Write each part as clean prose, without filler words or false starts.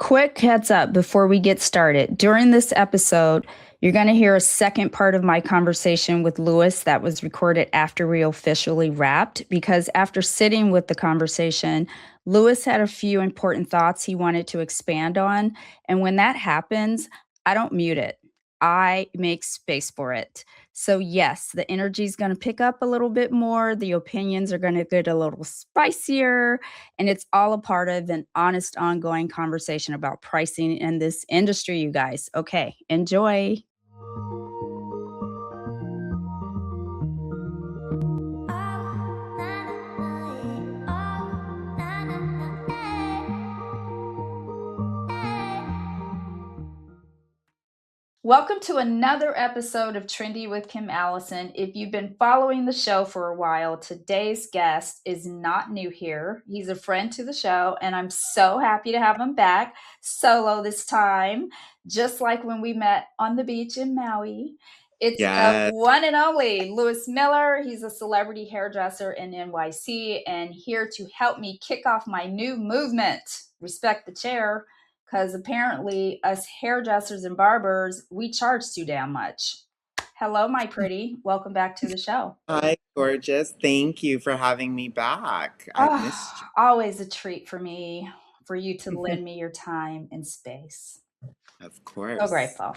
Quick heads up before we get started. During this episode, you're going to hear a second part of my conversation with Lewis that was recorded after we officially wrapped, because after sitting with the conversation, Lewis had a few important thoughts he wanted to expand on. And when that happens, I don't mute it, I make space for it. So, yes, the energy is going to pick up a little bit more. The opinions are going to get a little spicier. And it's all a part of an honest, ongoing conversation about pricing in this industry, you guys. Okay, enjoy. Welcome to another episode of Trendy with Kim Allison. If you've been following the show for a while, today's guest is not new here. He's a friend to the show, and I'm so happy to have him back solo this time, just like when we met on the beach in Maui. It's the Yes. one and only Lewis Miller. He's a celebrity hairdresser in NYC and here to help me kick off my new movement, Respect the Chair, because apparently us hairdressers and barbers, we charge too damn much. Hello, my pretty. Welcome back to the show. Hi, gorgeous. Thank you for having me back. I've Oh, missed always a treat for me for you to lend me your time and space. you. Of So course. grateful.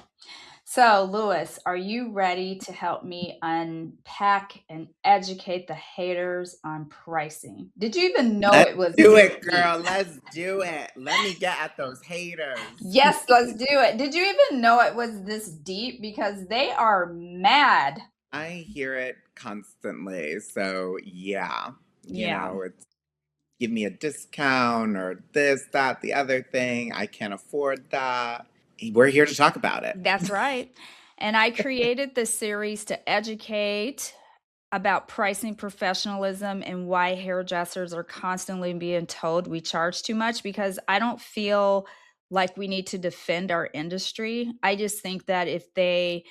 So, Lewis, are you ready to help me unpack and educate the haters on pricing? Did you even know Let's it was do this it, deep? girl. Let's do it. Let me get at those haters. Yes, let's do it. Did you even know it was this deep? Because they are mad. I hear it constantly. So, yeah, Yeah, it's give me a discount or this, that, the other thing. I can't afford that. We're here to talk about it. that's right. And I created this series to educate about pricing professionalism and why hairdressers are constantly being told we charge too much, because I don't feel like we need to defend our industry. I just think that if they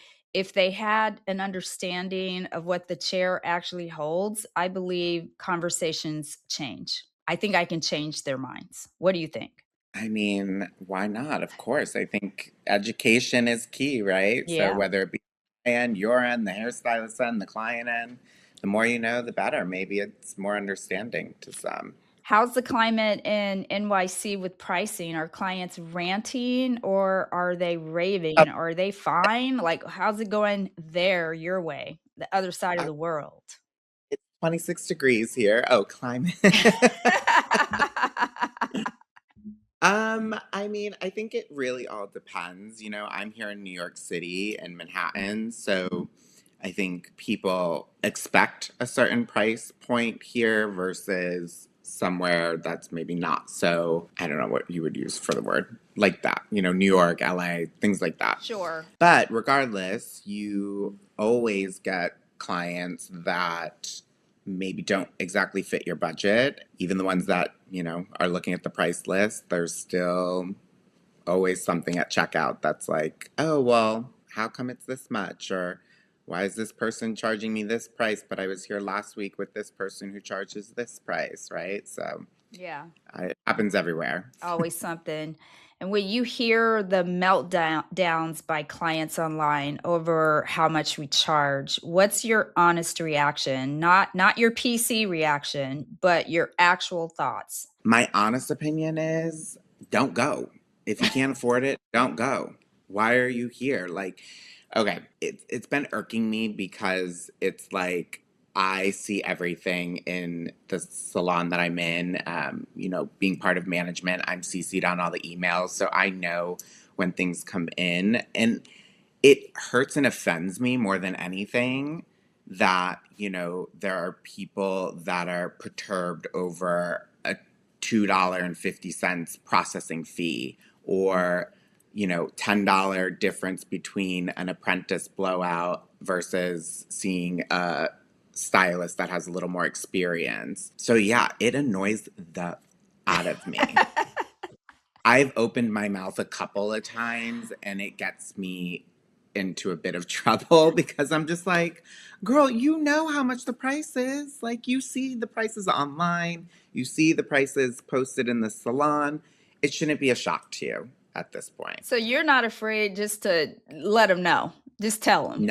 had an understanding of what the chair actually holds, I believe conversations change. I think I can change their minds. What do you think? I mean, why not? Of course. I think education is key, right? So Yeah. whether it be and your end, the hairstylist end, the client end, the more you know, the better. Maybe it's more understanding to some. How's the climate in NYC with pricing? Are clients ranting or are they Uh, raving? Are they fine? Like, how's it going there, your way, the other side of I- the world? It's 26 degrees here. Oh, climate. I mean, I think it really all depends. I'm here in New York City and Manhattan, so I think people expect a certain price point here versus somewhere that's maybe not so, I don't know what you would use for the word like that, New York, LA, things like that. Sure. But regardless, you always get clients that maybe don't exactly fit your budget. Even the ones that, are looking at the price list, there's still always something at checkout that's like, oh, well, how come it's this much? Or why is this person charging me this price, but I was here last week with this person who charges this price, right? So Yeah, it happens everywhere. always something. And when you hear the meltdowns by clients online over how much we charge, what's your honest reaction? Not your PC reaction, but your actual thoughts. My honest opinion is don't go. If you can't afford it, don't go. Why are you here? Like, okay, it's been irking me because it's like I see everything in the salon that I'm in. Being part of management, I'm CC'd on all the emails, so I know when things come in, and it hurts and offends me more than anything that there are people that are perturbed over a $2.50 processing fee, or $10 difference between an apprentice blowout versus seeing a stylist that has a little more experience. So yeah, it annoys the out of me. I've opened my mouth a couple of times and it gets me into a bit of trouble because I'm just like, girl, you know how much the price is. Like, you see the prices online, you see the prices posted in the salon. it shouldn't be a shock to you at this point. So you're not afraid just to let them know. Just tell them.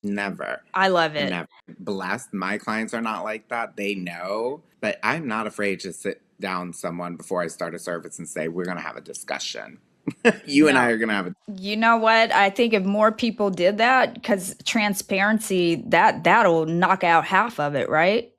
Never, I love it. never. Blessed. My clients are not like that. They know, but I'm not afraid to sit down someone before I start a service and say, we're going to have a discussion. You and I No. are going to have a You know what? I think if more people did that, because transparency, that'll knock out half of it, right?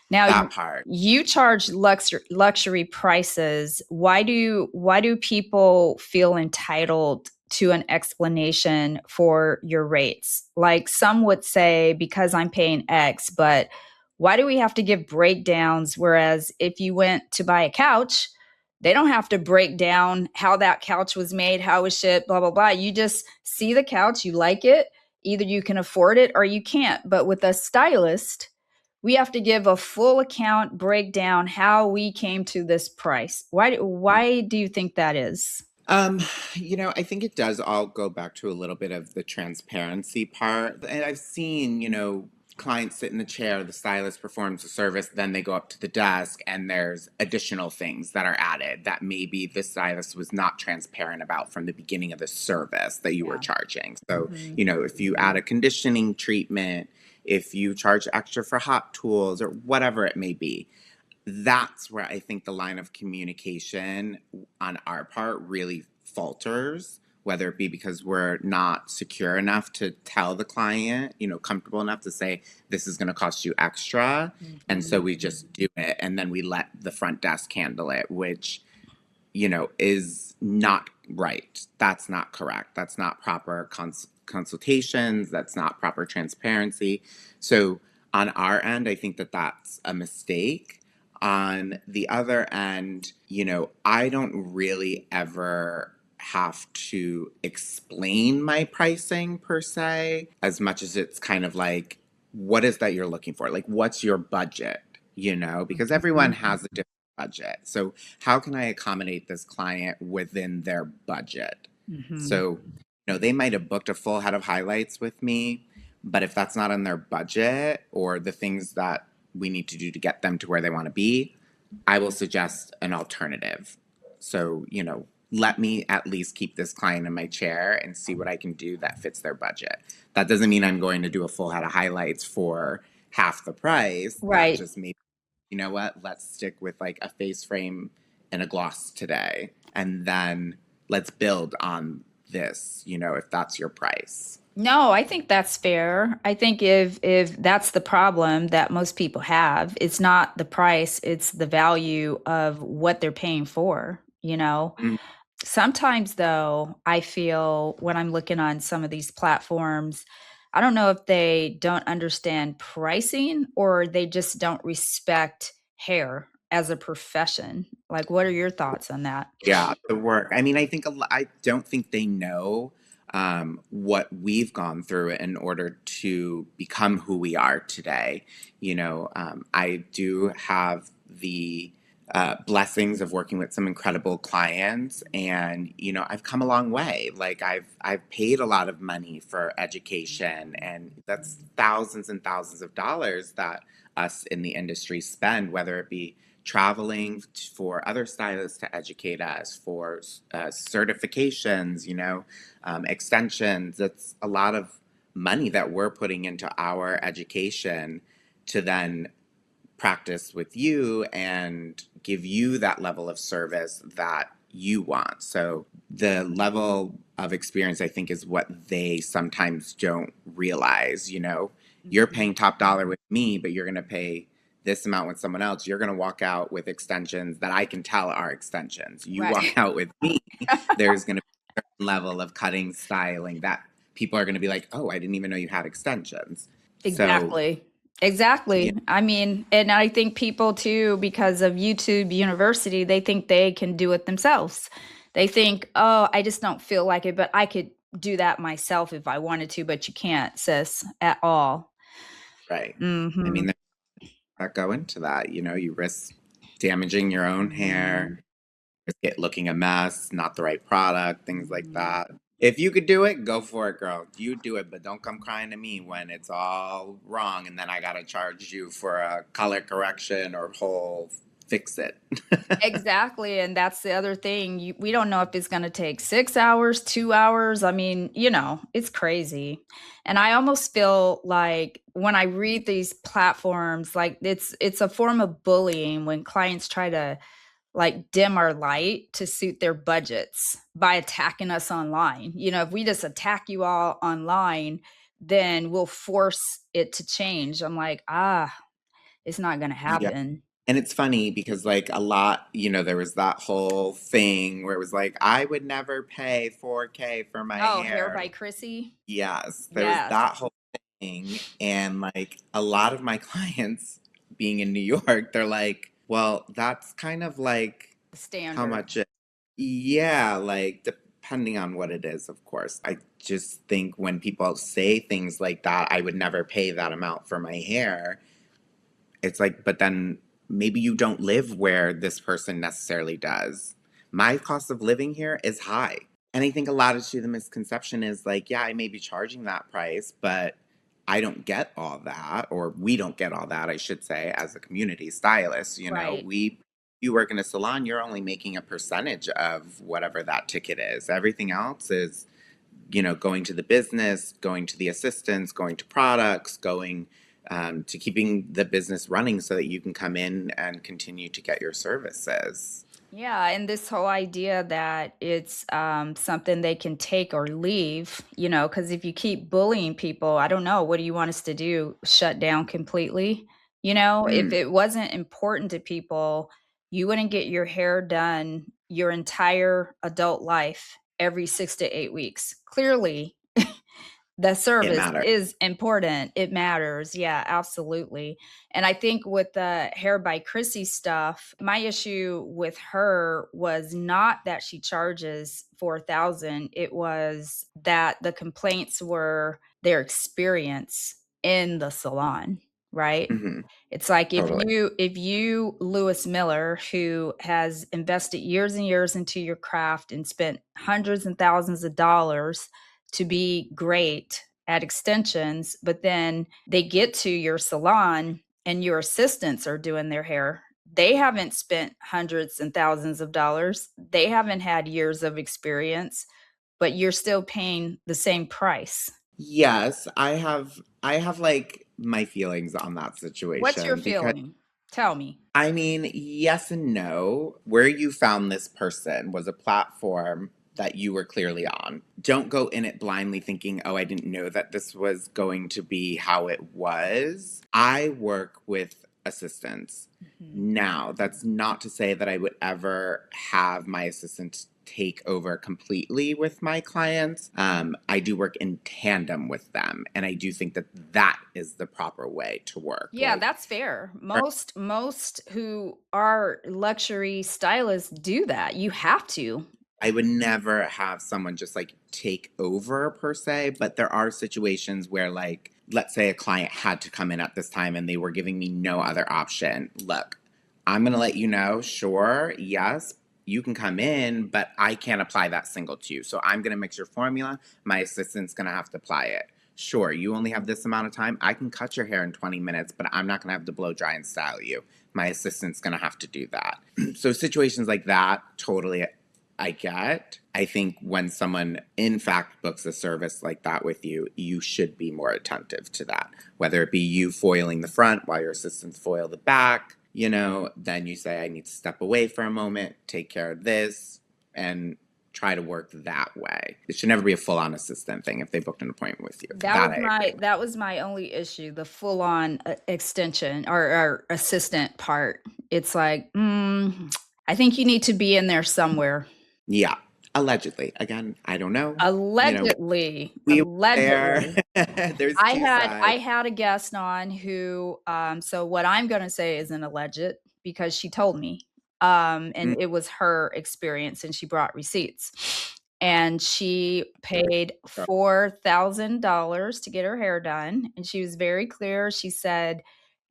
Now that part. you charge luxury prices. Why do people feel entitled to an explanation for your rates? Like some would say because I'm paying X, but why do we have to give breakdowns? Whereas if you went to buy a couch, they don't have to break down how that couch was made, how it was shipped, blah, blah, blah. You just see the couch, you like it. Either you can afford it or you can't. But with a stylist, we have to give a full account breakdown how we came to this price. Why do you think that is? Um, I think it does all go back to a little bit of the transparency part. And I've seen, clients sit in the chair, the stylist performs the service, then they go up to the desk and there's additional things that are added that maybe the stylist was not transparent about from the beginning of the service that you were Yeah. charging. So, Mhm. if you add a conditioning treatment, if you charge extra for hot tools or whatever it may be, that's where I think the line of communication on our part really falters, whether it be because we're not secure enough to tell the client, comfortable enough to say, this is going to cost you extra. And so Mhm. we just do it and then we let the front desk handle it, which, is not right. That's not correct. That's not proper consultations. That's not proper transparency. So on our end, I think that that's a mistake. On the other end, I don't really ever have to explain my pricing per se, as much as it's kind of like, what is that you're looking for? Like, what's your budget? Because everyone has a different budget. So how can I accommodate this client within their budget? Mhm. So, they might have booked a full head of highlights with me, but if that's not in their budget or the things that we need to do to get them to where they want to be, I will suggest an alternative. So, let me at least keep this client in my chair and see what I can do that fits their budget. That doesn't mean I'm going to do a full head of highlights for half the price. That Right. just may, you know what, let's stick with like a face frame and a gloss today. And then let's build on this, if that's your price. No, I think that's fair. I think if that's the problem that most people have, it's not the price, it's the value of what they're paying for, you know? Mm, Sometimes, though, I feel when I'm looking on some of these platforms, I don't know if they don't understand pricing or they just don't respect hair as a profession. Like, what are your thoughts on that? yeah, the work. I mean, I think I don't think they know what we've gone through in order to become who we are today. I do have the blessings of working with some incredible clients, and I've come a long way. Like I've paid a lot of money for education, and that's thousands and thousands of dollars that us in the industry spend, whether it be traveling for other stylists to educate us, for certifications, extensions. It's a lot of money that we're putting into our education to then practice with you and give you that level of service that you want. So the level of experience, I think, is what they sometimes don't realize. You're Mhm. paying top dollar with me, but you're going to pay this amount with someone else. You're going to walk out with extensions that I can tell are extensions. You walk Right. out with me, there's going to be a certain level of cutting, styling that people are going to be like, oh, I didn't even know you had extensions. So, Exactly. yeah, Exactly. I mean, and I think people too, because of YouTube University, they think they can do it themselves. They think, oh, I just don't feel like it, but I could do that myself if I wanted to, but you can't, sis, at all. right. I Hmm. mean, that go into that. You risk damaging your own hair, risk it looking a mess, not the right product, things like Hmm. that. If you could do it, go for it, girl. You do it, but don't come crying to me when it's all wrong and then I gotta charge you for a color correction or whole fix it. Exactly, and that's the other thing. We don't know if it's going to take 6 hours, 2 hours. I mean, it's crazy. And I almost feel like when I read these platforms, like it's a form of bullying when clients try to like dim our light to suit their budgets by attacking us online. If we just attack you all online, then we'll force it to change. I'm like, it's not going to Yeah. happen. And it's funny because, like, a lot, there was that whole thing where it was like, I would never pay 4K for my Oh, Hair hair. by Chrissy. Yes, there was Yes, that whole thing. And, like, a lot of my clients being in New York, they're like, well, that's kind of like the how standard. much yeah, like, depending on what it is, of course. I just think when people say things like that, I would never pay that amount for my hair. It's like, but then maybe you don't live where this person necessarily does. My cost of living here is high. And I think a lot of the misconception is like, yeah, I may be charging that price, but I don't get all that, or we don't get all that, I should say, as a community stylist. Right. You work in a salon, you're only making a percentage of whatever that ticket is. Everything else is, going to the business, going to the assistants, going to products, going to keeping the business running so that you can come in and continue to get your services. Yeah, and this whole idea that it's something they can take or leave, because if you keep bullying people, I don't know, what do you want us to do? Shut down completely? If Mm, it wasn't important to people, you wouldn't get your hair done your entire adult life every 6 to 8 weeks. Clearly, the it service matters. is important. It matters. Yeah, absolutely. And I think with the Hair by Chrissy stuff, my issue with her was not that she charges 4,000, it was that the complaints were their experience in the salon, right? Hmm. It's like Totally. if you, Lewis Miller, who has invested years and years into your craft and spent hundreds and thousands of dollars to be great at extensions, but then they get to your salon and your assistants are doing their hair. They haven't spent hundreds and thousands of dollars. They haven't had years of experience, but you're still paying the same price. Yes, I have like my feelings on that What's your situation because feeling? Tell me. I mean, yes and no. Where you found this person was a platform that you were clearly on. Don't go in it blindly thinking, oh, I didn't know that this was going to be how it was. I work with assistants. Mhm. Now, that's not to say that I would ever have my assistant take over completely with my clients. I do work in tandem with them, and I do think that that is the proper way to work. Yeah, Like, that's fair. Most who are luxury stylists do that. You have to. I would never have someone just like take over per se, but there are situations where, like, let's say a client had to come in at this time and they were giving me no other option. Look, I'm going to let you know, sure, yes, you can come in, but I can't apply that single to you. So I'm going to mix your formula. My assistant's going to have to apply it. Sure, you only have this amount of time. I can cut your hair in 20 minutes, but I'm not going to have to blow dry and style you. My assistant's going to have to do that. So situations like that, totally I get. I think when someone, in fact, books a service like that with you, you should be more attentive to that. Whether it be you foiling the front while your assistants foil the back, then you say, I need to step away for a moment, take care of this, and try to work that way. It should never be a full on assistant thing if they booked an appointment with you. That That was I agree my with. that was my only issue, the full on extension or assistant part. It's like, I think you need to be in there somewhere. Yeah. Allegedly. Again, I don't know. Allegedly, We were there. allegedly. There's I two had sides. I had a guest on who so what I'm gonna say isn't alleged because she told me. And Mm, it was her experience and she brought receipts. And she paid $4,000 to get her hair done. And she was very clear. She said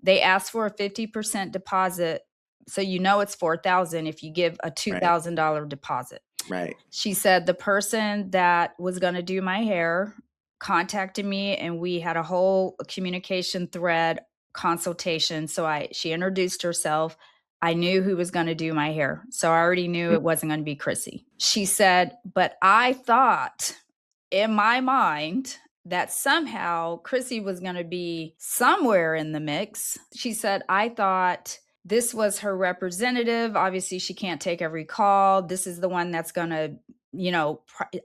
they asked for a 50% deposit. So it's 4,000 if you give a right, $2,000 deposit. right. She said the person that was going to do my hair contacted me and we had a whole communication thread consultation. So she introduced herself. I knew who was going to do my hair. So I already knew it wasn't going to be Chrissy. She said, but I thought in my mind that somehow Chrissy was going to be somewhere in the mix. She said, I thought this was her representative. Obviously, she can't take every call. This is the one that's going to,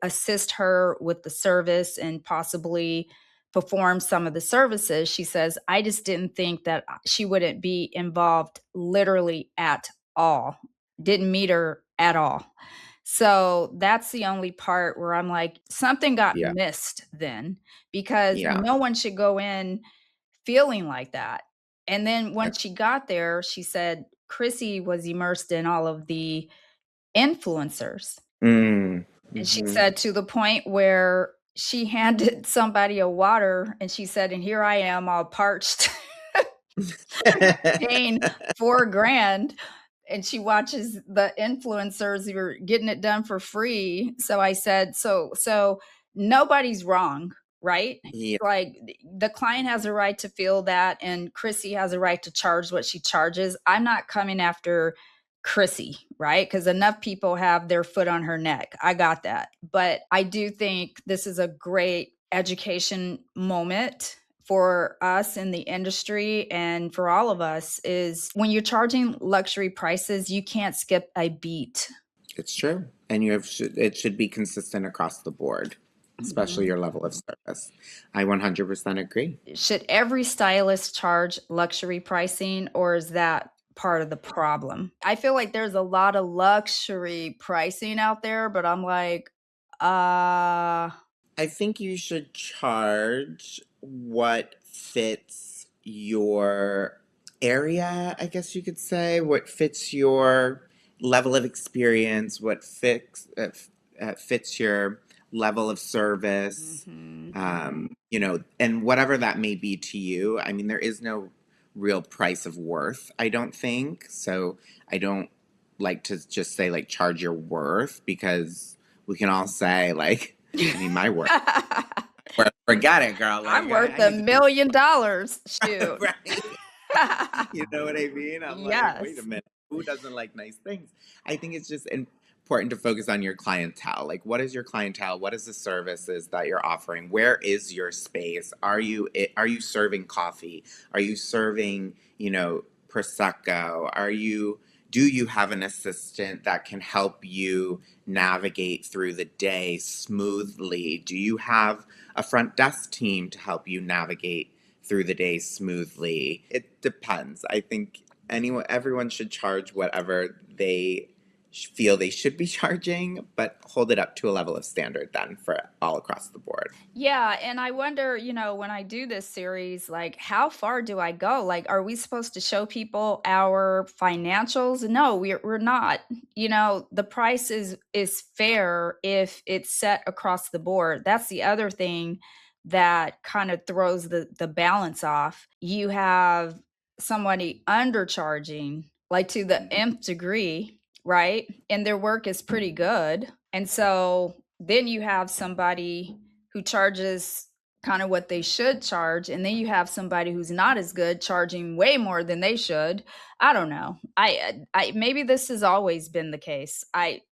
assist her with the service and possibly perform some of the services. She says, I just didn't think that she wouldn't be involved literally at all. Didn't meet her at all. So that's the only part where I'm like, something got Yeah. missed then, because Yeah. no one should go in feeling like that. And then Yeah. once she got there, she said Chrissy was immersed in all of the influencers. Mm. And she Mhm. said to the point where she handed somebody a water and she said, and here I am all parched, paying 4 grand. And she watches the influencers who are getting it done for free. So I said, so nobody's wrong, right? Yeah. Like the client has a right to feel that, and Chrissy has a right to charge what she charges. I'm not coming after Chrissy, right? Because enough people have their foot on her neck. I got that. But I do think this is a great education moment for us in the industry and for all of us, is when you're charging luxury prices, you can't skip a beat. It's true. And it should be consistent across the board, especially Mhm. your level of service. I 100% agree. Should every stylist charge luxury pricing, or is that part of the problem? I feel like there's a lot of luxury pricing out there, but I'm like, uh, I think you should charge what fits your area, I guess you could say, what fits your level of experience, fits your level of service, mhm. and whatever that may be to you. I mean, there is no real price of worth, I don't think. So I don't like to just say, like, charge your worth, because we can all say, like, I mean, my worth. Forget it, girl. I'm Like, worth I $1 need to, million. Shoot. right? You know what I mean? I'm like, wait a Yes. minute. Who doesn't like nice things? I think it's just important to focus on your clientele. Like, what is your clientele? What is the services that you're offering? Where is your space? Are you serving coffee? Are you serving, prosecco? Do you have an assistant that can help you navigate through the day smoothly? Do you have a front desk team to help you navigate through the day smoothly? It depends. I think everyone should charge whatever they feel they should be charging, but hold it up to a level of standard then for all across the board. Yeah, and I wonder, when I do this series, like how far do I go? Like, are we supposed to show people our financials? No, we're not. The price is fair if it's set across the board. That's the other thing that kind of throws the balance off. You have somebody undercharging, like to the nth degree, right? And their work is pretty good. And so then you have somebody who charges kind of what they should charge, and then you have somebody who's not as good charging way more than they should. I don't know. I maybe this has always been the case.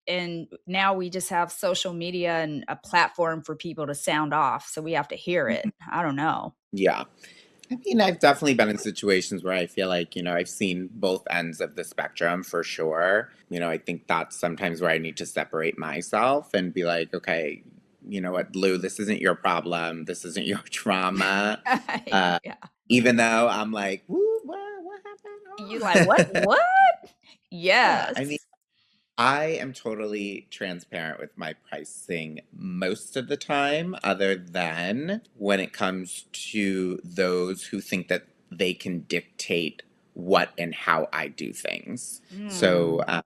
And now we just have social media and a platform for people to sound off, so we have to hear it. I don't know. Yeah. I mean, I've definitely been in situations where I feel like, I've seen both ends of the spectrum for sure. I think that's sometimes where I need to separate myself and be like, okay, you know what, Lou, this isn't your problem. This isn't your trauma. Uh, Yeah. Even though I'm like, woo, what You like what? happened? What? Yeah. Yes. I mean, I am totally transparent with my pricing most of the time, other than when it comes to those who think that they can dictate what and how I do things. So, Mm,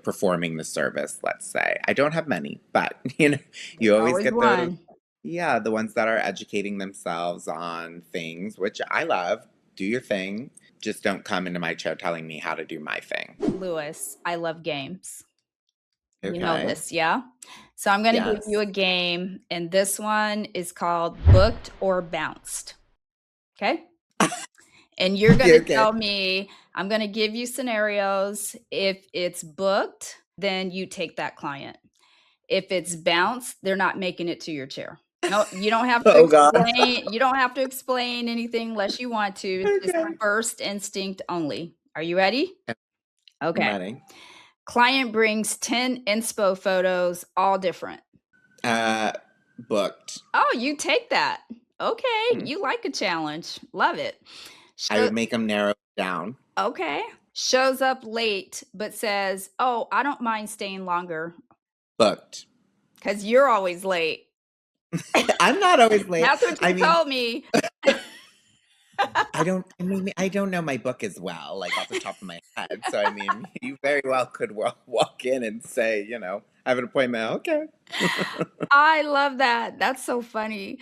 performing the service, let's say. I don't have many, but, you there's always always get those, one. yeah, the ones that are educating themselves on things, which I love. Do your thing. Just don't come into my chair telling me how to do my thing. Lewis, I love games. You know Okay? this, yeah? So I'm gonna give you Yes. a game, and this one is called Booked or Bounced, okay? And you're going to Okay. tell me, I'm going to give you scenarios. If it's booked, then you take that client. If it's bounced, they're not making it to your chair. No, you don't have to Oh God. explain. You don't have to explain anything unless you want to. It's just Okay. first instinct only. Are you ready? I'm Okay. ready. Client brings 10 inspo photos, all different. Booked. Oh, you take that. Okay. Mhm. You like a challenge. Love it. I would make them narrow down. Okay. Shows up late, but says, "Oh, I don't mind staying longer Booked. because you're always late." I'm not always late. That's what you told me. I don't know my book as well, like off the top of my head. So I mean, you very well could walk in and say, I have an appointment. Okay. I love that. That's so funny.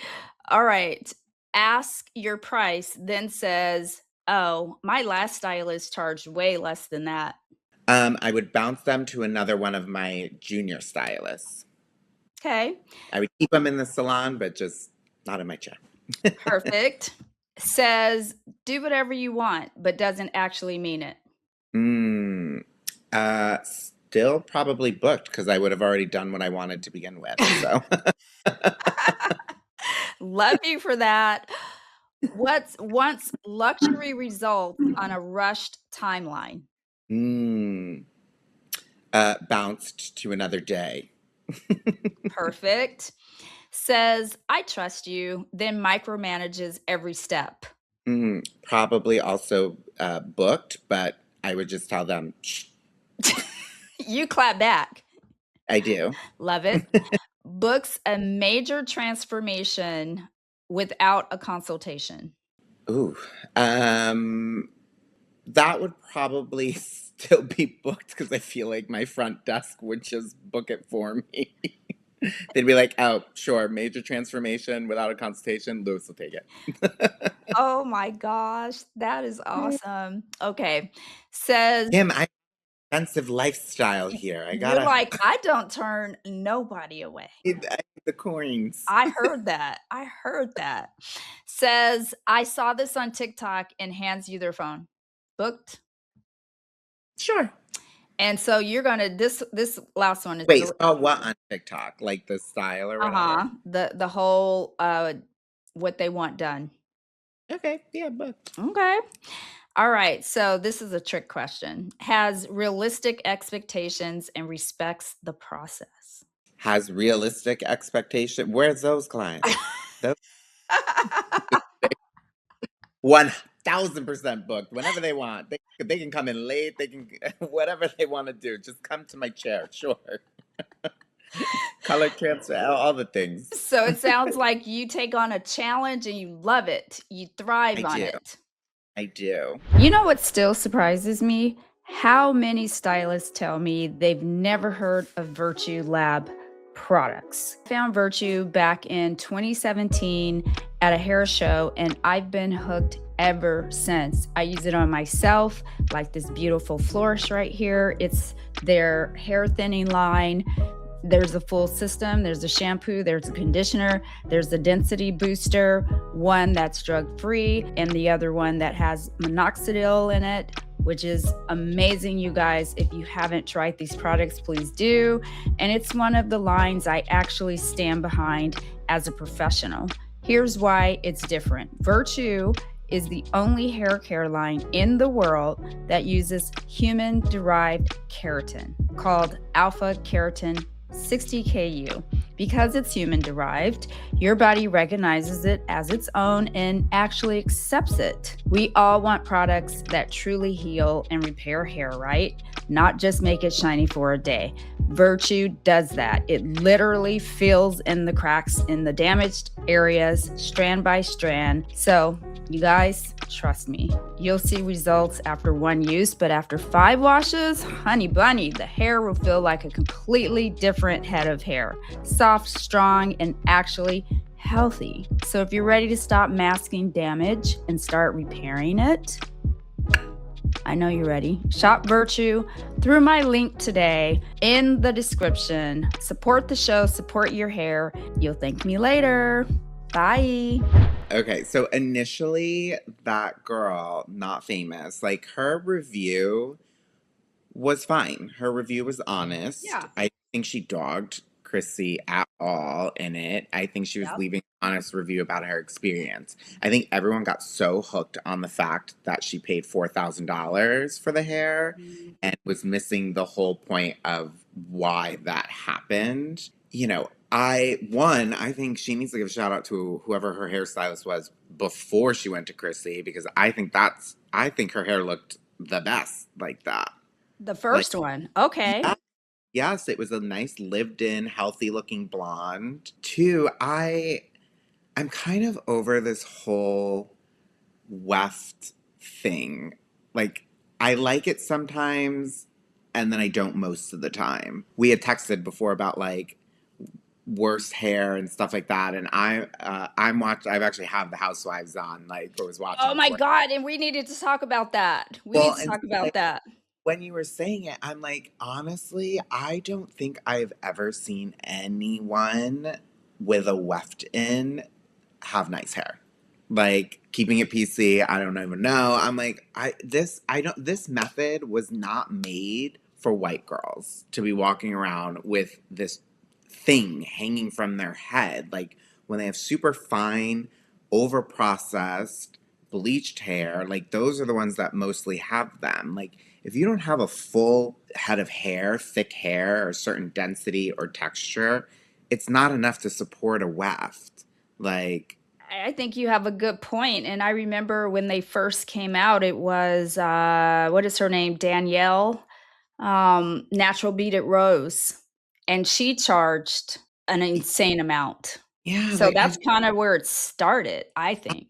All right. Ask your price, then says, "Oh, my last stylist charged way less than that." I would bounce them to another one of my junior stylists. Okay. I would keep them in the salon, but just not in my chair. Perfect. Says, "Do whatever you want," but doesn't actually mean it. Still probably booked because I would have already done what I wanted to begin with. So Love you for that. What's once luxury results on a rushed timeline? bounced to another day. Perfect. Says, "I trust you," then micromanages every step. Probably also booked, but I would just tell them, shh, You clap back. I do. Love it. Books a major transformation without a consultation. Ooh, that would probably still be booked because I feel like my front desk would just book it for me. They'd be like, "Oh, sure, major transformation without a consultation. Lewis will take it." Oh my gosh, that is awesome. Okay. Says, Him, I expensive lifestyle here. I you're gotta like, "I don't turn nobody away." I need the coins. I heard that. I heard that. Says, "I saw this on TikTok," and hands you their phone. Booked. Sure. And so you're gonna this last one is Wait, saw what on TikTok? Like the style or whatever? the whole what they want done. Okay, yeah, booked. Okay. All right. So this is a trick question. Has realistic expectations and respects the process. Has realistic expectation. Where's those clients? Those 1000% booked whenever they want. They can come in late. They can whatever they want to do. Just come to my chair. Sure. Color transfer, all the things. So it sounds like you take on a challenge and you love it. You thrive I on do. it. I do. You know what still surprises me? How many stylists tell me they've never heard of Virtue Lab products. I found Virtue back in 2017 at a hair show, and I've been hooked ever since. I use it on myself, like this beautiful flourish right here. It's their hair thinning line. There's a full system. There's a shampoo, there's a conditioner, there's a density booster, one that's drug-free, and the other one that has minoxidil in it, which is amazing, you guys. If you haven't tried these products, please do. And it's one of the lines I actually stand behind as a professional. Here's why it's different. Virtue is the only hair care line in the world that uses human-derived keratin called alpha keratin 60 KU. Because it's human derived, your body recognizes it as its own and actually accepts it. We all want products that truly heal and repair hair, right? Not just make it shiny for a day. Virtue does that. It literally fills in the cracks in the damaged areas, strand by strand. So, you guys, trust me, you'll see results after one use, but after 5 washes, honey bunny, the hair will feel like a completely different head of hair. Soft, strong, and actually healthy. So if you're ready to stop masking damage and start repairing it, I know you're ready. Shop Virtue through my link today in the description. Support the show, support your hair. You'll thank me later. Bye. Okay, so initially, that girl, not famous, like her review was fine. Her review was honest. Yeah. I think she dogged Chrissy at all in it. I think she was Yep. leaving an honest review about her experience. I think everyone got so hooked on the fact that she paid $4,000 for the hair Mm. and was missing the whole point of why that happened. I think she needs to give a shout out to whoever her hairstylist was before she went to Chrissy because I think her hair looked the best like that. The Like, first one. Okay. yeah, yes, it was a nice lived-in, healthy-looking blonde. Two, I'm kind of over this whole weft thing. Like, I like it sometimes, and then I don't most of the time. We had texted before about like worst hair and stuff like that, and I've actually have the Housewives on, like, I was Oh watching my for. God. And we needed to talk about that. We need Well, to and talk so, about like, that. when you were saying it, I'm like, honestly, I don't think I've ever seen anyone with a weft in have nice hair. Like keeping it PC, I don't even know. I'm like, I don't this method was not made for white girls to be walking around with this thing hanging from their head. Like when they have super fine, over processed, bleached hair, like those are the ones that mostly have them. Like if you don't have a full head of hair, thick hair, or a certain density or texture, it's not enough to support a weft. Like, I think you have a good point. And I remember when they first came out, it was what is her name? Danielle, Natural Beaded Rose. And she charged an insane amount. yeah, So like that's kind of where it started, I think.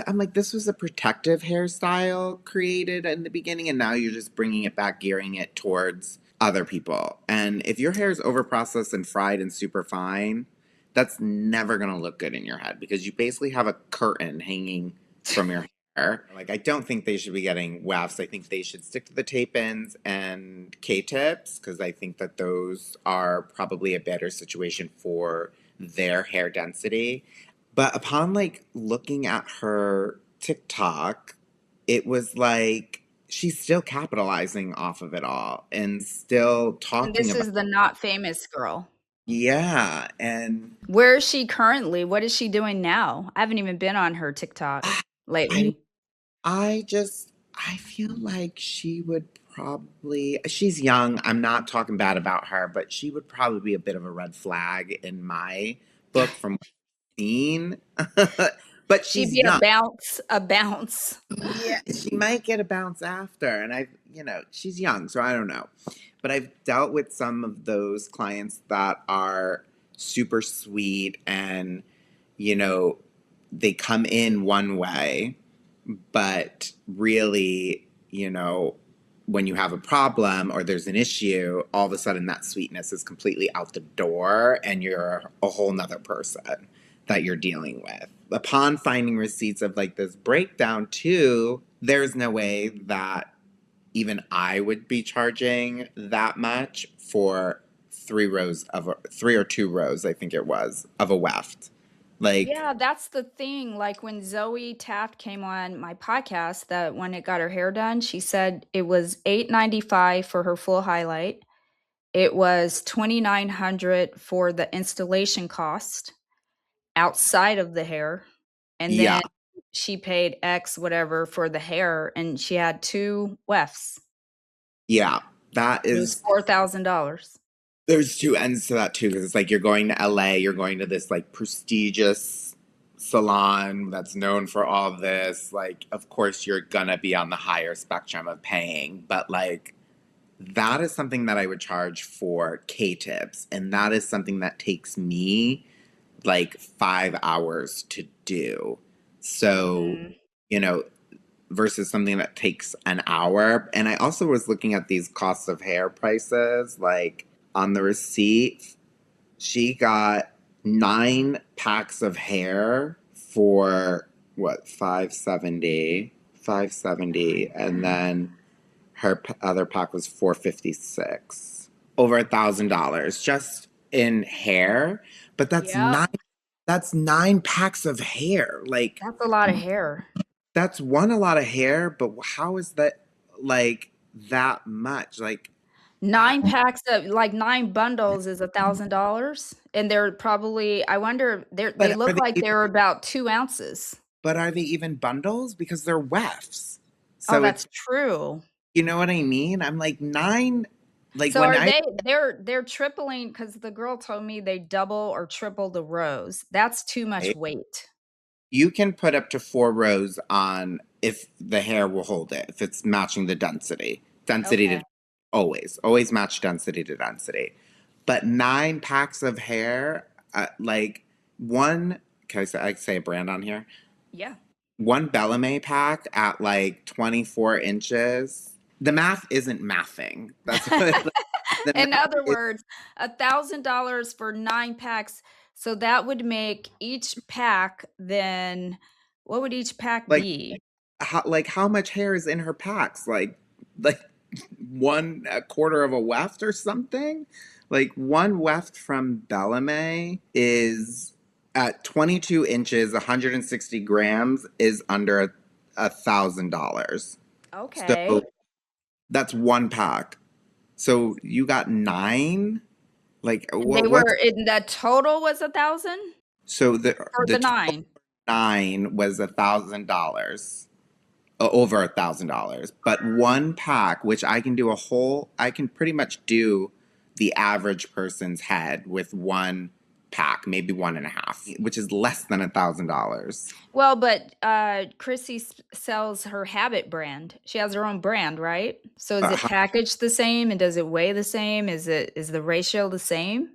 I'm like, this was a protective hairstyle created in the beginning, and now you're just bringing it back, gearing it towards other people. And if your hair is overprocessed and fried and super fine, that's never gonna look good in your head because you basically have a curtain hanging from your hair. Like, I don't think they should be getting wefts. I think they should stick to the tape-ins and K-tips because I think that those are probably a better situation for their hair density. But upon like looking at her TikTok, it was like she's still capitalizing off of it all and still And talking this about, is the not famous girl. yeah. And Where is she currently? What is she doing now? I haven't even been on her TikTok I lately. I feel like she would probably, she's young. I'm not talking bad about her, but she would probably be a bit of a red flag in my book from what I've seen. But She'd she's be a young. bounce, a bounce. Yeah, she might get a bounce after, and she's young, so I don't know. But I've dealt with some of those clients that are super sweet and, you know, they come in one way, but really, when you have a problem or there's an issue, all of a sudden that sweetness is completely out the door and you're a whole nother person that you're dealing with. Upon finding receipts of like this breakdown, too, there's no way that even I would be charging that much for 3 or 2 rows, I think it was, of a weft. Like, Yeah, that's the thing. Like when Zoe Taft came on my podcast, that when it got her hair done, she said it was 895 for her full highlight. It was 2,900 for the installation cost outside of the hair. And yeah, then she paid X whatever for the hair and she had two wefts. yeah, that It was is. $4,000. There's two ends to that too, because it's like you're going to LA, you're going to this like prestigious salon that's known for all this. Like, of course, you're gonna be on the higher spectrum of paying, but like that is something that I would charge for K tips, and that is something that takes me like 5 hours to do. So, Mm. you know, versus something that takes an hour. And I also was looking at these costs of hair prices, like on the receipt, she got 9 packs of hair for what, 570, 570, and then her other pack was 456. Over $1,000 just in hair, but that's Yep. That's 9 packs of hair. Like, That's a lot of hair. that's one, a lot of hair, but how is that like that much? Like, I, 9 packs of like 9 bundles is $1,000, and they're probably I wonder they but are look they like even, they're about 2 ounces. but are they even bundles? Because they're wefts. Oh, So that's it's, true. you know what I mean? I'm like nine, like So when are I, they're tripling because the girl told me they double or triple the rows. That's too much weight. you can put up to 4 rows on if the hair will hold it, if it's matching the density. Density Okay. to always match density to density. But 9 packs of hair, like one, I say a brand on here? Yeah. One Bellamy pack at like 24 inches. The math isn't mathing. That's what the In math other is words, $1,000 for 9 packs, so that would make each pack then what would each pack like be? how much hair is in her packs? Like one a quarter of a weft or something. Like one weft from Bellamy is at 22 inches, 160 grams is under $1,000. So Okay. that's one pack. So you got nine. Like And they what's were in the total was 1,000 so for the the total 9? nine was $1,000. Over $1,000. But one pack, which I can pretty much do the average person's head with one pack, maybe one and a half, which is less than $1,000. Well, but, Chrissy sells her Habit brand. She has her own brand, right? So is it How, packaged the same, and does it weigh the same? Is the ratio the same?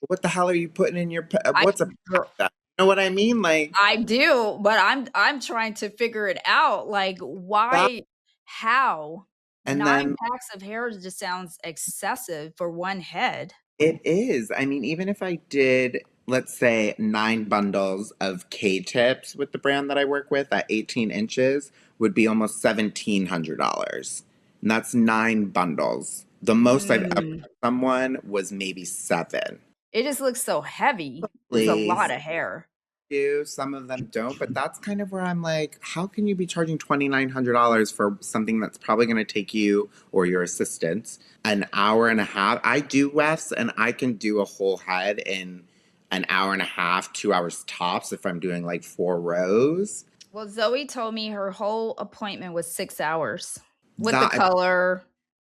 what the hell are you putting in your? I What's a pack? girl That, you know what I mean? Like I do, but I'm trying to figure it out, like, that, why how? and 9 then packs of hair just sounds excessive for one head. it is. I mean, even if I did, let's say, 9 bundles of K-tips with the brand that I work with at 18 inches, would be almost $1,700. And that's 9 bundles. The most I've ever Mm. had someone was maybe seven. It just looks so heavy. It's a lot Please of hair. do. Some of them don't, but that's kind of where I'm like, how can you be charging $2,900 for something that's probably going to take you or your assistants an hour and a half? I do wefts and I can do a whole head in an hour and a half, 2 hours tops if I'm doing like 4 rows. Well, Zoe told me her whole appointment was 6 hours with the That color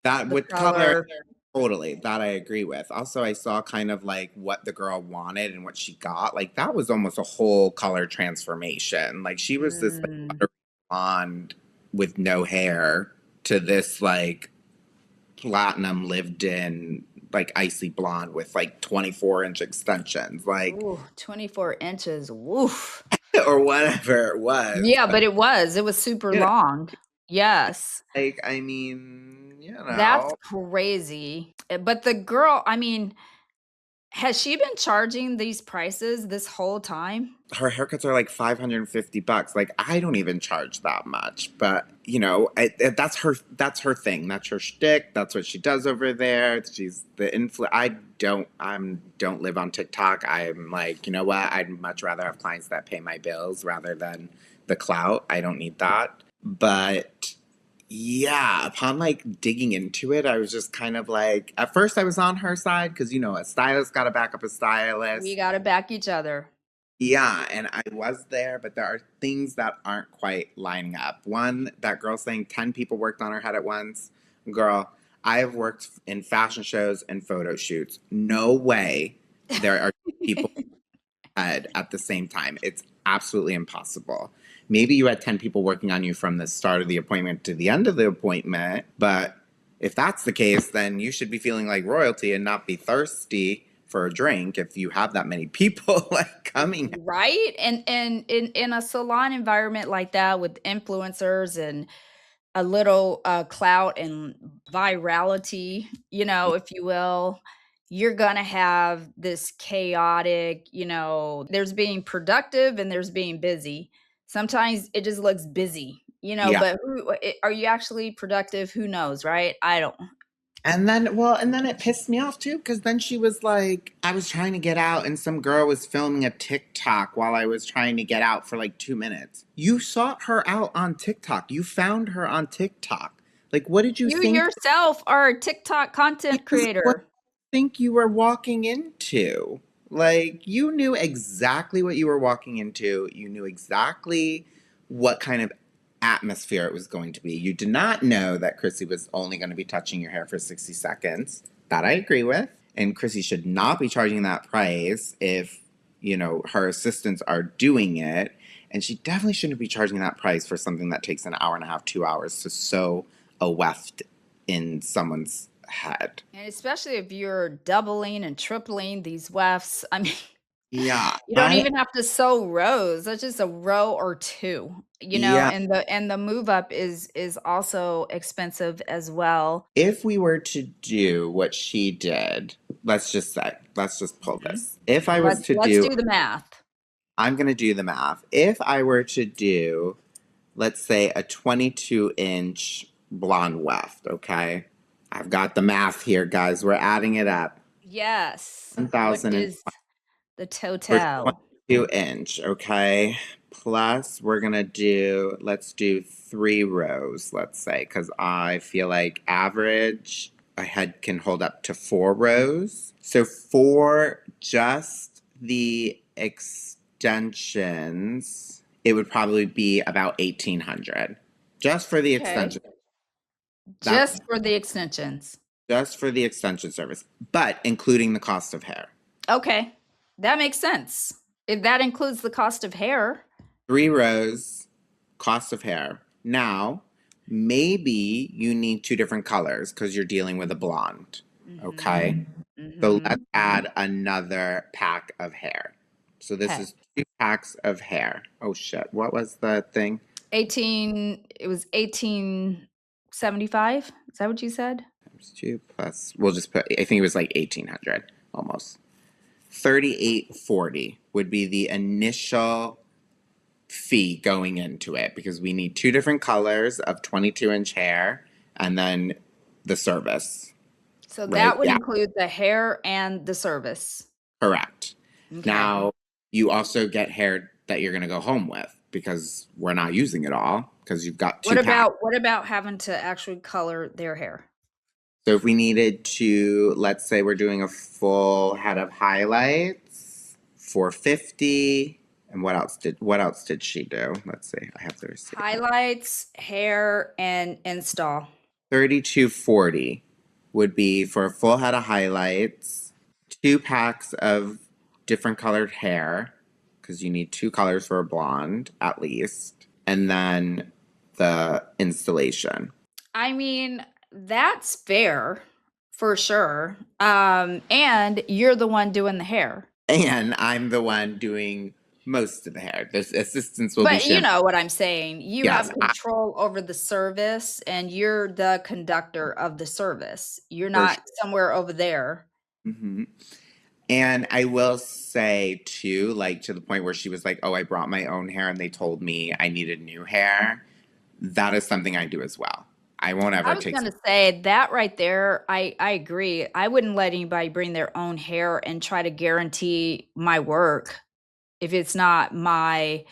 that the with color, color. totally, that I agree with. Also, I saw kind of like what the girl wanted and what she got. Like that was almost a whole color transformation. Like she was this like Mm. buttery blonde with no hair to this like platinum lived in like icy blonde with like 24-inch extensions, like Ooh, 24 inches, woof. or whatever it was. Yeah, But but it was super you know, long. Yes. like I mean, That's crazy. But the girl, I mean, has she been charging these prices this whole time? her haircuts are like $550. Like I don't even charge that much, but that's her thing. That's her shtick. That's what she does over there. She's the don't live on TikTok. I'm like, you know what? I'd much rather have clients that pay my bills rather than the clout. I don't need that. But yeah, upon like digging into it, I was just kind of like, at first I was on her side because a stylist got to back up a We stylist. gotta back each other. Yeah, and I was there, but there are things that aren't quite lining up. One, that girl saying 10 people worked on her head at once. Girl, I have worked in fashion shows and photo shoots. No way there are people head at the same time. It's absolutely impossible. Maybe you had 10 people working on you from the start of the appointment to the end of the appointment, but if that's the case, then you should be feeling like royalty and not be thirsty for a drink if you have that many people like coming. Right? And in a salon environment like that with influencers and a little, clout and virality, if you will, you're gonna have this chaotic, there's being productive and there's being busy. Sometimes it just looks busy, Yeah, but are you actually productive? Who knows, right? I don't. And then it pissed me off too, because then she was like, I was trying to get out, and some girl was filming a TikTok while I was trying to get out for like 2 minutes. You sought her out on TikTok. You found her on TikTok. Like, what did you You think? yourself are a TikTok content What creator. think you were walking into? Like, you knew exactly what you were walking into. You knew exactly what kind of atmosphere it was going to be. You did not know that Chrissy was only going to be touching your hair for 60 seconds. That I agree with. And Chrissy should not be charging that price if, her assistants are doing it. And she definitely shouldn't be charging that price for something that takes an hour and a half, 2 hours to sew a weft in someone's head. And especially if you're doubling and tripling these wefts. I mean, Yeah, you don't even have to sew rows. That's just a row or two, yeah. and the move up is also expensive as well. If we were to do what she did, let's just pull Mhm. this. If I was to Let's do, do the math. I'm going to do the math. If I were to do, let's say, a 22-inch blonde weft, okay? I've got the math here, guys. We're adding it up. Yes. What 1,000 is the for total? 22-inch, okay? Plus, let's do 3 rows, let's say, because I feel like average, a head can hold up to 4 rows. So for just the extensions, it would probably be about 1,800. Just for the Okay. extension. That's Just for the extensions. just for the extension service, but including the cost of hair. Okay. That makes sense. If that includes the cost of hair. 3 rows, cost of hair. Now, maybe you need 2 different colors because you're dealing with a blonde. Okay. So let's Mhm. add another pack of hair. So this Okay. is 2 packs of hair. Oh shit. What was the thing? It was 1875. Is that what you said? Times 2 plus, we'll just put, I think it was like 1,800 almost. 38.40 would be the initial fee going into it because we need 2 different colors of 22-inch hair and then the service, So right? that would Yeah, include the hair and the service. correct. Okay. Now, you also get hair that you're going to go home with because we're not using it all because you've got 2 packs. What about having to actually color their hair? So if we needed to, let's say we're doing a full head of highlights, 450. And what else did she do? Let's see. I have the receipt. Highlights, hair, and install. 32.40 would be for a full head of highlights, 2 packs of different colored hair, because you need 2 colors for a blonde at least, and then the installation. I mean, that's fair for sure. And you're the one doing the hair. And I'm the one doing most of the hair. The assistants will be But you shampoo. know what I'm saying. You Yes. have control over the service and you're the conductor of the service. You're For not somewhere over there. sure. And I will say too, like to the point where she was like, "Oh, I brought my own hair, and they told me I needed new hair." That is something I do as well. I won't I ever was take. gonna say that right there, I agree. I wouldn't let anybody bring their own hair and try to guarantee my work if it's not my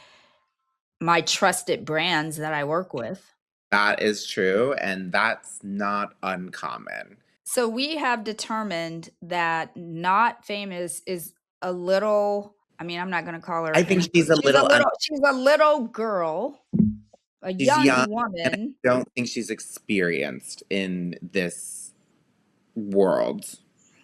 trusted brands that I work with. That is true, and that's not uncommon. So we have determined that not famous is a little, I mean, I'm not gonna call her I think she's a she's a little. she's a little girl, a She's young, young and I woman. don't think she's experienced in this world.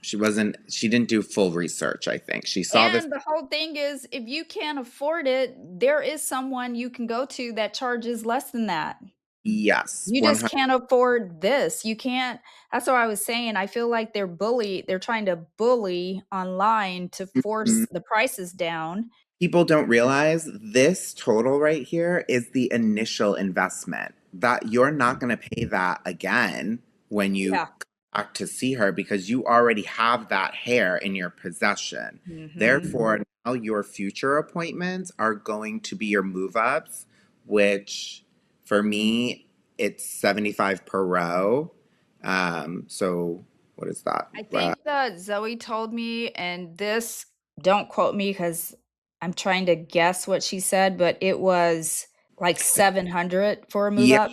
She wasn't. She didn't do full research. I think she saw this. And the whole thing is if you can't afford it, there is someone you can go to that charges less than that. Yes, You one just hundred. can't afford this. You can't, that's what I was saying. I feel like they're trying to bully online to force the prices down. People don't realize this total right here is the initial investment. That you're not going to pay that again when you Yeah. come back to see her because you already have that hair in your possession. Mhm. Therefore, now your future appointments are going to be your move ups, which for me, it's 75 per row. So what is that? I think that Zoe told me, and this, don't quote me because I'm trying to guess what she said, but it was like 700 for a move Yeah. up.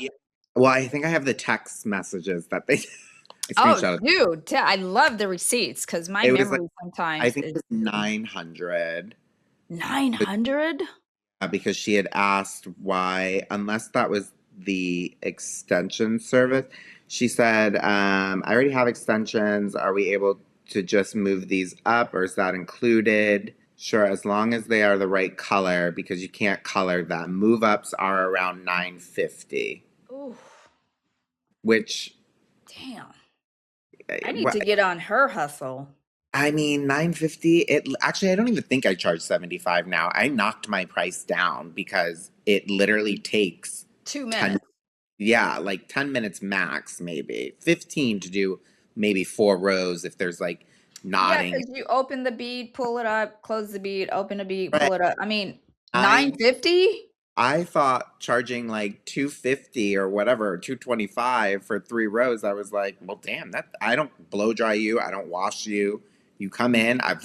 Well, I think I have the text messages that they I Oh, screenshot. dude, I love the receipts because my It was like memory I sometimes think it is was 900. 900. Because she had asked why, unless that was the extension service, she said, I already have extensions. Are we able to just move these up or is that included? Sure, as long as they are the right color, because you can't color them. Move ups are around 950, Ooh, which, damn. I need what to get on her hustle. I mean, 950. It actually, I don't even think I charge 75 now. I knocked my price down because it literally takes 10. 2 minutes. Yeah, like 10 minutes max, maybe 15 to do maybe 4 rows if there's like Yeah, knotting. because you open the bead, pull it up, close the bead, open a bead, Right. pull it up. I mean, I 950? I thought charging like 250 or whatever, 225 for 3 rows. I was like, well, damn, that I don't blow dry you, I don't wash you. You come in, and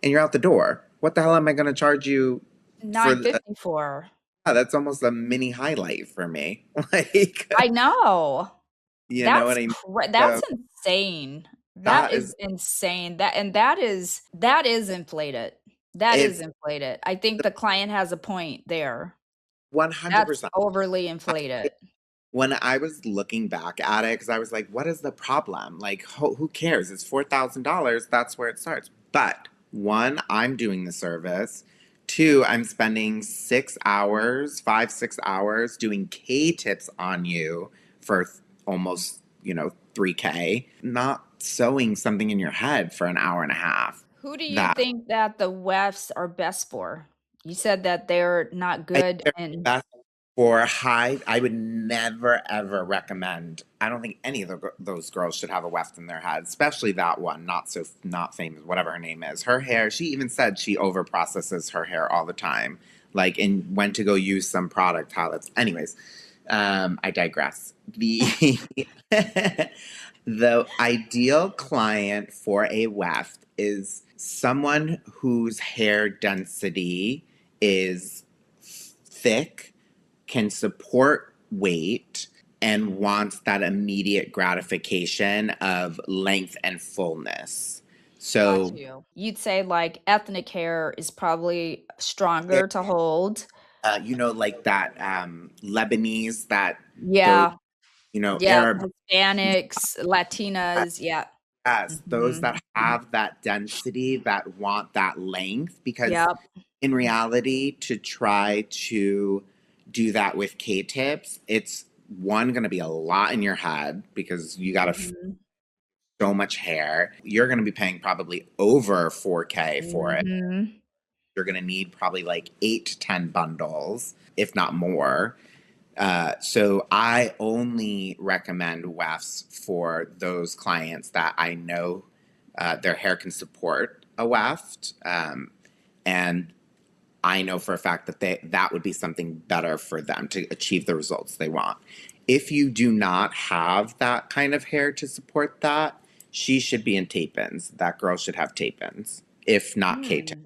you're out the door. What the hell am I going to charge you for the? 950 for. Yeah, that's almost a mini highlight for me. Like, I know. you know what I mean? That's So insane. That that is is insane. That is inflated. That is it's inflated. I think the client has a point there. That's 100%. overly inflated. When I was looking back at it, because I was like, what is the problem? Like, who cares? It's $4,000. That's where it starts. But one, I'm doing the service. Two, I'm spending 6 hours, 5, 6 hours doing K tips on you for almost, 3K, not sewing something in your head for an hour and a half. Who do you That think that the Wefts are best for? You said that they're not I think good they're and best for high. I would never ever recommend. I don't think any of those girls should have a weft in their head, especially that one, not famous, whatever her name is. Her hair. She even said she over processes her hair all the time. Like, and went to go use some product. How that's. Anyways, I digress. The ideal client for a weft is someone whose hair density is thick, can support weight, and wants that immediate gratification of length and fullness. got So, you. You'd say like ethnic hair is probably yeah, stronger to hold. like that Lebanese, that those, Yeah. Yeah, Arab, Hispanics, Latinas, yeah. yes, those Mhm. that have that density, that want that length, because Yep. in reality, to try to do that with K tips, it's one going to be a lot in your head because you got to Mhm. so much hair. You're going to be paying probably over 4K for it. Mhm. You're going to need probably like 8 to 10 bundles, if not more. So I only recommend wefts for those clients that I know their hair can support a weft. And I know for a fact that that would be something better for them to achieve the results they want. If you do not have that kind of hair to support that, she should be in tape-ins. That girl should have tape-ins, if not K-tips. Mm.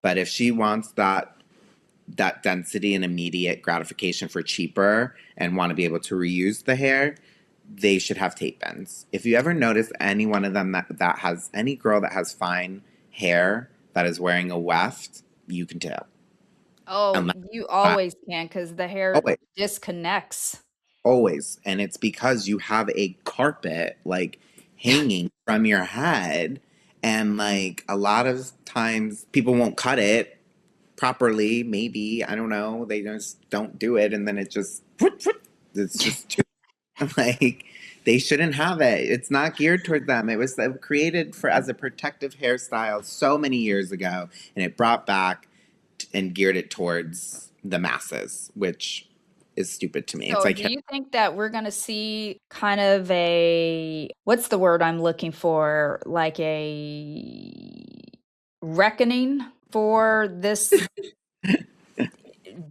But if she wants that density and immediate gratification for cheaper and want to be able to reuse the hair, they should have tape-ins. If you ever notice any one of them that has any girl that has fine hair that is wearing a weft, you can tell. Oh, Unless you uh, always can because the hair always, disconnects. always, and it's because you have a carpet like hanging from your head, and like a lot of times people won't cut it properly. Maybe I don't know. They just don't do it, and then it's just too like they shouldn't have it. It's not geared toward them. It was created for as a protective hairstyle so many years ago, and it brought back and geared it towards the masses, which is stupid to me. It's So like do you think that we're gonna see kind of a what's the word I'm looking for? Like a reckoning for this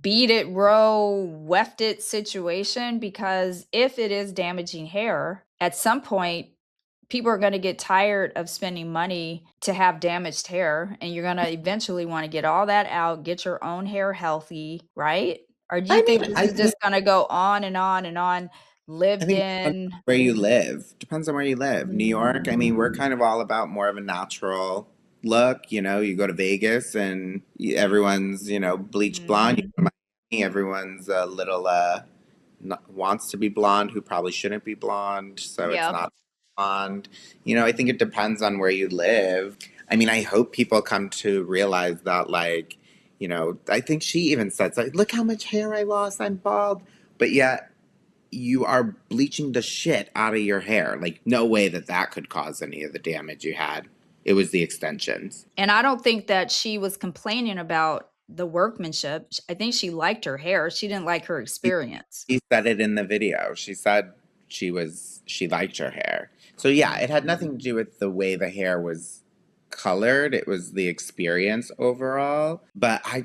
beat it, row, weft it situation? Because if it is damaging hair, at some point, people are going to get tired of spending money to have damaged hair, and you're going to eventually want to get all that out, get your own hair healthy, right? Or do you I mean, think this I is think just going to go on and on and on, I lived think it depends in? on where you live. Depends on where you live. New York, I mean, we're kind of all about more of a natural look. You know, you go to Vegas and everyone's, bleach blonde. You Mhm. go to Miami, everyone's a little wants to be blonde who probably shouldn't be blonde, so it's Yep. not blonde. I think it depends on where you live. I mean, I hope people come to realize that, like, I think she even said, like, look how much hair I lost. I'm bald. But yet, you are bleaching the shit out of your hair. Like, no way that could cause any of the damage you had. It was the extensions. And I don't think that she was complaining about the workmanship. I think she liked her hair. She didn't like her She, experience. she said it in the video. She said she liked her hair. So yeah, it had nothing to do with the way the hair was colored. It was the experience overall. But I'm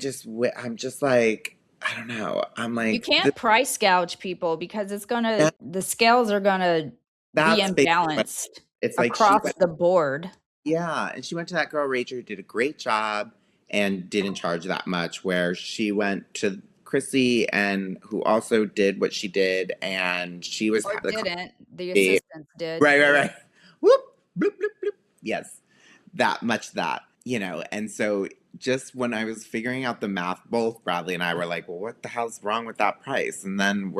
just like, I don't know. I'm You like, can't price gouge people because that, the scales are gonna be that's basically what imbalanced it's like. She across went. the board. Yeah, and she went to that girl Rachel who did a great job and didn't charge that much. Where she went to Chrissy and who also did what she did, and she was Or the didn't. The coffee. assistants did. Right, right, right. Whoop, bloop, bloop, bloop. Yes, that much that and so just when I was figuring out the math, both Bradley and I were like, "Well, what the hell's wrong with that price?" And then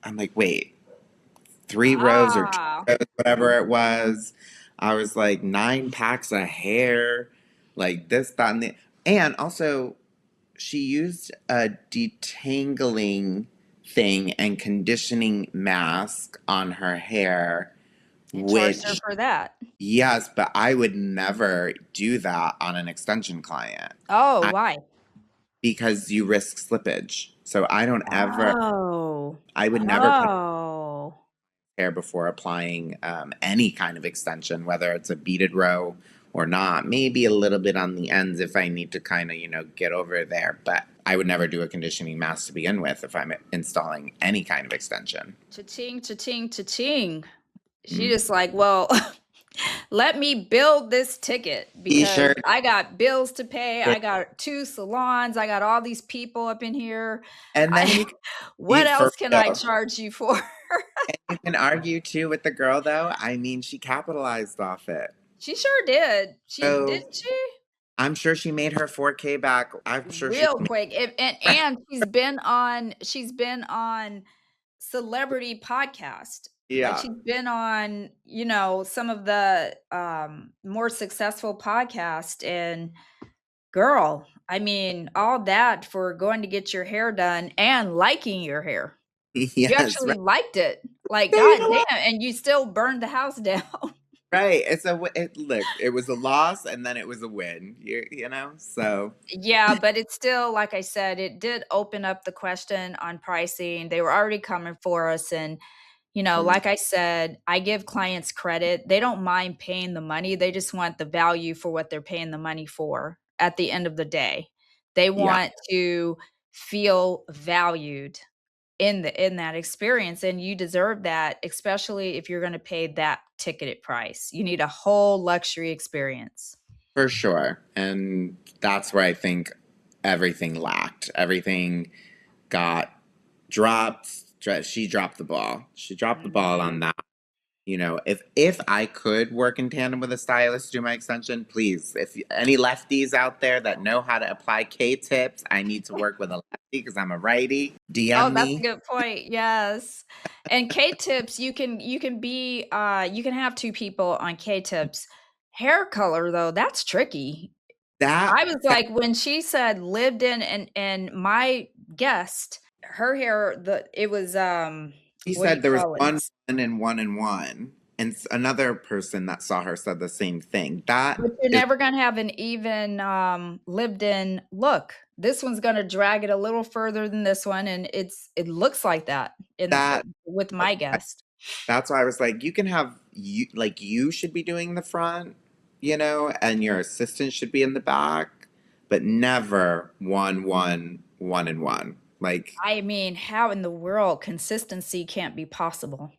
I'm like, "Wait, 3 rows or 2 Ah. rows, whatever it was. I was like 9 packs of hair, like this, that, and also she used a detangling thing and conditioning mask on her hair, And charged her which for that. yes, but I would never do that on an extension client. Oh, I, why? because you risk slippage. So Oh. I would never put Oh. hair before applying any kind of extension, whether it's a beaded row or not. Maybe a little bit on the ends if I need to kind of, get over there. But I would never do a conditioning mask to begin with if I'm installing any kind of extension. Cha-ching, cha-ching, cha-ching. She Mm. just like, well, let me build this ticket because T-shirt. I got bills to pay. I got 2 salons. I got all these people up in here. And then I you can what eat for else can I real. charge you for? And you can argue too with the girl though. I mean, she capitalized off it. She sure did. She So didn't she? I'm sure she made her 4K back. I'm sure she Real quick. And she's been on celebrity podcast. Like, yeah. she's been on, some of the, more successful podcast, and girl, I mean, all that for going to get your hair done and liking your hair. You Yes, actually right. liked it. Like, So you know god what? damn, and you still burned the house down. Right. Look, it was a loss and then it was a win. So Yeah, but it's still, like I said, it did open up the question on pricing. They were already coming for us, and mm, like I said, I give clients credit. They don't mind paying the money. They just want the value for what they're paying the money for at the end of the day. They yeah, want to feel valued in that experience, and you deserve that, especially if you're going to pay that ticketed price. You need a whole luxury experience. for sure. And that's where I think everything lacked. Everything got dropped. She dropped the ball. She dropped the ball on Mhm. that. If I could work in tandem with a stylist to do my extension, please. If any lefties out there that know how to apply K-tips, I need to work with a lefty because I'm a righty. Oh, DM that's a me. good point. Yes. And K-tips, you can have 2 people on K-tips. Hair color though, that's tricky. That I was like, when she said lived in, and my guest, her hair, it was, she what do you said there was call it? one and one and one, and another person that saw her said the same thing. That But you're is never gonna have an even, lived in look. This one's gonna drag it a little further than this one, and it looks like that that. with my guest. That's why I was like, you can have you should be doing the front, and your assistant should be in the back, but never one and one. Like, I mean, how in the world consistency can't be possible?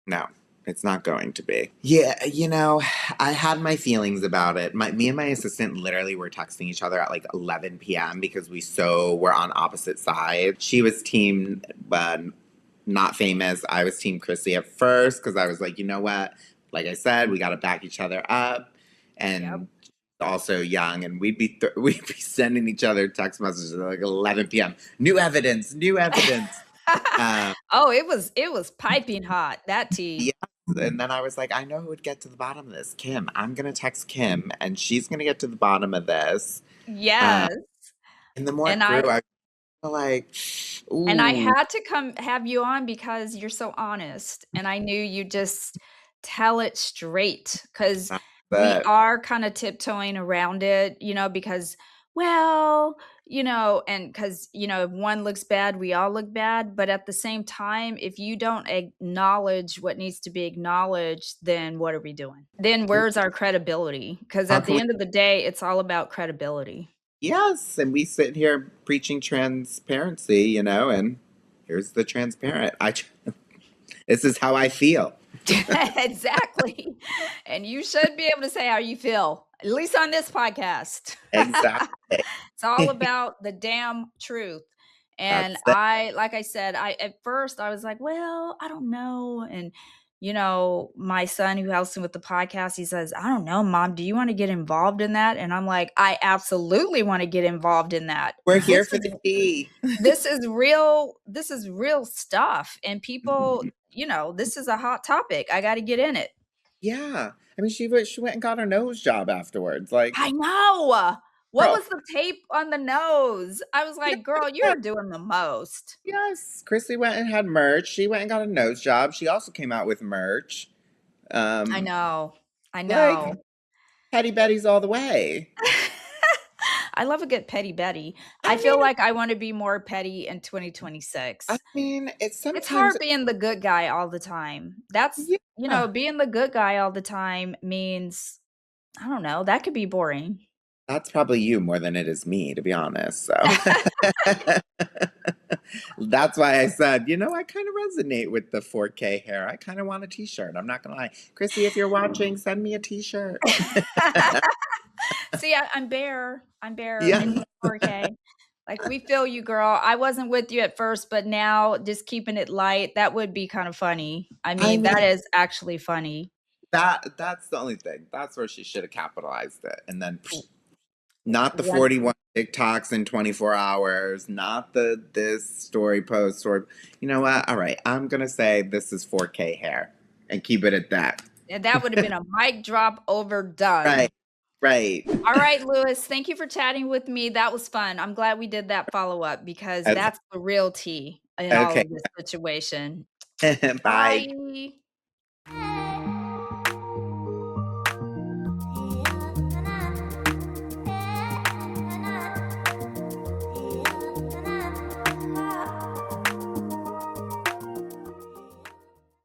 no. It's not going to be. Yeah, you know, I had my feelings about it. Me and my assistant literally were texting each other at like 11 p.m. because were on opposite sides. She was team not famous. I was team Chrissy at first because I was like, you know what? Like I said, we got to back each other up. Yep. And also young, and we'd be sending each other text messages at like 11 p.m. New evidence, new evidence. Oh, it was piping hot, that tea. Yes. And then I was like, I know who would get to the bottom of this. Kim. I'm gonna text Kim, and she's gonna get to the bottom of this. Uh, Yes. and the more And it I grew, I was like, and I ooh, had to come have you on because you're so honest, and I knew you just tell it straight because that's we it. are kinda tiptoeing around it, because, well, and because, if one looks bad, we all look bad, but at the same time, if you don't acknowledge what needs to be acknowledged, then what are we doing? Then where's our credibility? Because How at can the we? end of the day, it's all about credibility. Yes, and we sit here preaching transparency, and here's the transparent. This is how I feel. Exactly. And you should be able to say how you feel, at least on this podcast. Exactly. It's all about the damn truth. And That's it. like I said, at first I was like, well, I don't know. And my son who helps him with the podcast, he says, I don't know, mom, do you want to get involved in that? And I'm like, I absolutely want to get involved in that. We're here for the tea. This is real stuff. And people, this is a hot topic. I got to get in it. Yeah. I mean, she went and got her nose job afterwards. Like, I know. What girl, was the tape on the nose? I was like, "Girl, yeah, you're doing the most." yes. Chrissy went and had merch. She went and got a nose job. She also came out with merch. I Um, know. I like know. Petty Betty's all the way. I love a good petty Betty. I I feel mean, like I wanna be more petty in I 2026. mean, it's It's sometimes, hard being the good guy all the time. That's yeah, being the good guy all the time means I don't know, that could be boring. that's probably you more than it is me, to be honest. So that's why I said, I kind of resonate with the 4K hair. I kind of want a t-shirt. I'm not gonna lie. Chrissy, if you're watching, send me a t-shirt. See, I'm Bear. I'm Bear, Yeah. Mini 4K. Like, we feel you, girl. I wasn't with you at first, but now just keeping it light, that would be kind of funny. I I mean, mean, that is actually funny. that's the only thing. That's where she should have capitalized it. And then not the One 41 TikToks in 24 hours, not the this story post or you know what? All right, I'm gonna say this is 4K hair and keep it at that. and that would have been a mic drop Right, overdone. right. All right, Lewis, thank you for chatting with me. That was fun. I'm glad we did that follow-up because Okay. that's the real tea in all Okay. of this situation. Bye. Bye.